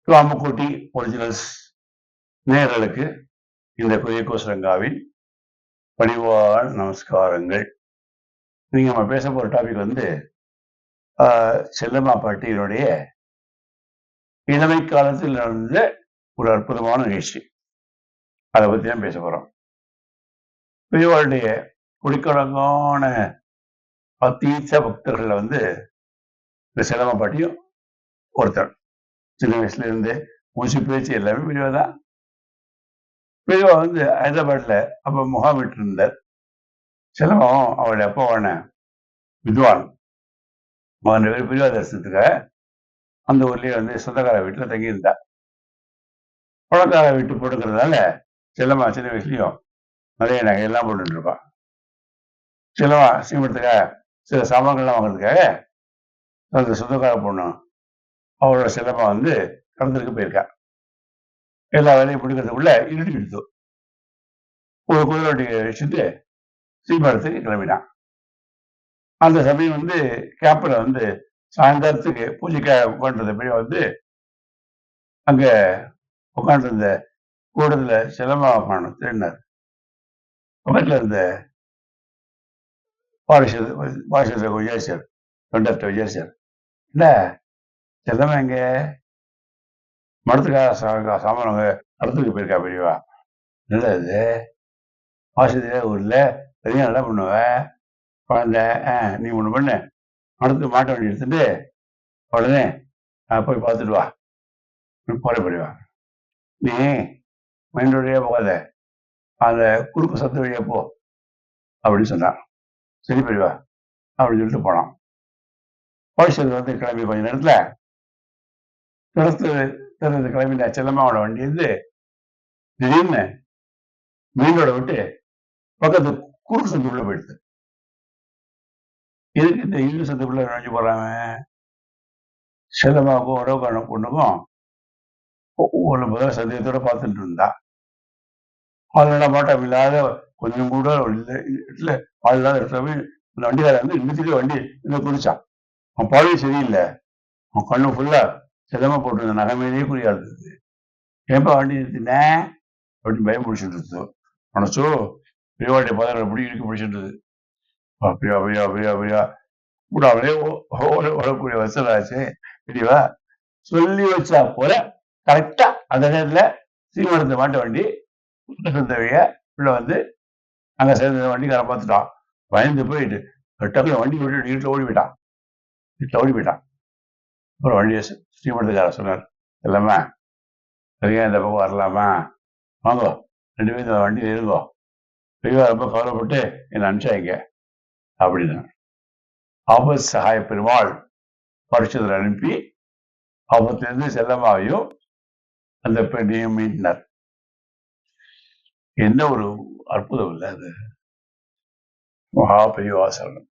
ராமகோட்டி originals நேயர்களுக்கு இந்த குரியகோசரங்காவின் பணிவான நமஸ்காரங்கள். நீங்க நம்ம பேச போற டாபிக் வந்து செல்லம்மா பாட்டியினுடைய இளமை காலத்தில் நடந்த ஒரு அற்புதமான நிகழ்ச்சி. அதை பத்தி தான் பேச போறோம். பெரியவாளுடைய குடிக்கடங்கான அத்தீச்ச பக்தர்கள் வந்து இந்த செல்லம்மா பாட்டியும் ஒருத்தர். சின்ன வயசுல இருந்து மூச்சு பேச்சு எல்லாமே பெரியவா தான். பெரியவா வந்து ஹைதராபாத்ல அப்ப முகாமிட்டு இருந்தார். செல்லம்மாவும் அவருடைய அப்பாவான வித்வான் மகன் பெரியவா தரிசனத்துக்காக அந்த ஊர்லயே வந்து சொந்தக்கார வீட்டுல தங்கியிருந்தா. பணக்கார வீட்டு போட்டுக்கிறதுனால செல்லம்மா சின்ன வயசுலயும் நிறைய நகையெல்லாம் போட்டுட்டு இருப்பான். செல்லம்மா சீமத்துக்காக சில சாமான்கள்லாம் வாங்குறதுக்காக அந்த சொந்தக்கார பொண்ணு அவரோட செல்லம்மா வந்து கடந்திருக்கு போயிருக்கா. எல்லா வேலையும் பிடிக்கிறதுக்குள்ள இருட்டி எடுத்து ஒரு குதிரை வண்டியை வச்சுட்டு சீமரத்துக்கு கிளம்பினான். அந்த சமயம் வந்து கேப்பில் வந்து சாயந்தரத்துக்கு பூஜைக்காக உட்காந்துருந்த பெரிய வந்து அங்க உட்காந்துருந்த கூட்டத்துல செல்லம்மா காணும் திருடினார். பக்கத்துல இருந்த பாரிஷத்தை விஜயாச்சார் தொண்டர்கிட்ட விஜயாச்சார், இல்ல செல்லம்மா எங்க மடத்துக்காக சாமான் அவங்க நடத்துக்கு போயிருக்கா பெரியவா. இல்லை இது ஆசிரியரே ஊர்ல பெரிய நல்லா பண்ணுவ குழந்தை, நீ ஒண்ணு பண்ணு, மடத்துக்கு மாட்ட வண்டி எடுத்துட்டு உடனே போய் பார்த்துட்டு வா, போற பெரியவா. நீ மெயின் வழியா போகாத, அந்த குறுக்கு சத்து வழியா போ அப்படின்னு சொன்னான். சரி பெரியவா அப்படின்னு சொல்லிட்டு போனான். பாரிஷத்து வந்து கிளம்பி கொஞ்ச நேரத்துல திறந்து கிளம்பின செல்லம்மாவோட வண்டி வந்து திடீர்னு மெயின் ரோட விட்டு பக்கத்து குறுக்கு சந்துக்குள்ள போயிடுது. எதுக்கு இந்த இரு சந்துக்குள்ள நுழைஞ்சு போறாங்க? செல்லம்மாவுக்கும் உறவுக்கான பொண்ணுக்கும் ஒரு முதல் சந்தேகத்தோட பார்த்துட்டு இருந்தா. அதனால மாட்டம் இல்லாத கொஞ்சம் கூட இல்லை ஆள் இல்லாத இடத்துல அந்த வண்டிக்கார வந்து நிறுத்திட்டு வண்டி இன்னும் குடிச்சான். அவன் பாதையும் சரியில்லை, அவன் கண்ணு ஃபுல்லா செல்லமா போட்டிருந்த நகைமையிலேயே குறியா இருந்தது. ஏன்பா வண்டி நிறுத்தின அப்படின்னு பயம் பிடிச்சிட்டு இருந்தது. மனசோ பெரியவாடைய பாதைகளை பிடி இழுக்க பிடிச்சிட்டு இருந்தது. பிரியா பிரியா பிரியா பிரியா கூடாமலே ஓடக்கூடிய வசலாச்சு பெரியவா சொல்லி வச்சா போல கரெக்டா அந்த நேரத்துல சீமரத்தை மாட்ட வண்டி தவிர உள்ள வந்து அங்க சேர்ந்த வண்டிக்கார பார்த்துட்டான். பயந்து போயிட்டு டக்குனு வண்டி விட்டு வீட்டுல ஓடி போயிட்டான். அப்புறம் வண்டியை ஸ்ரீமடத்துக்கார சொன்னார், எல்லாமே சரியா இந்த பக்கம் வரலாமா, வாங்கோ 2 பேரும் இந்த வண்டியில் இருங்கோ, பெரியவா ரொம்ப கவலைப்பட்டு என்னை அனுப்பிச்சாங்க அப்படின்னு ஆபத் சகாய பெருமாள் பரிசுத்தில் அனுப்பி ஆபத்திலிருந்து செல்லம்மாவையும் அந்த பெண்ணையும் மீட்டினார். என்ன ஒரு அற்புதம் இல்லை அது. மகாபெரிவாசனம்.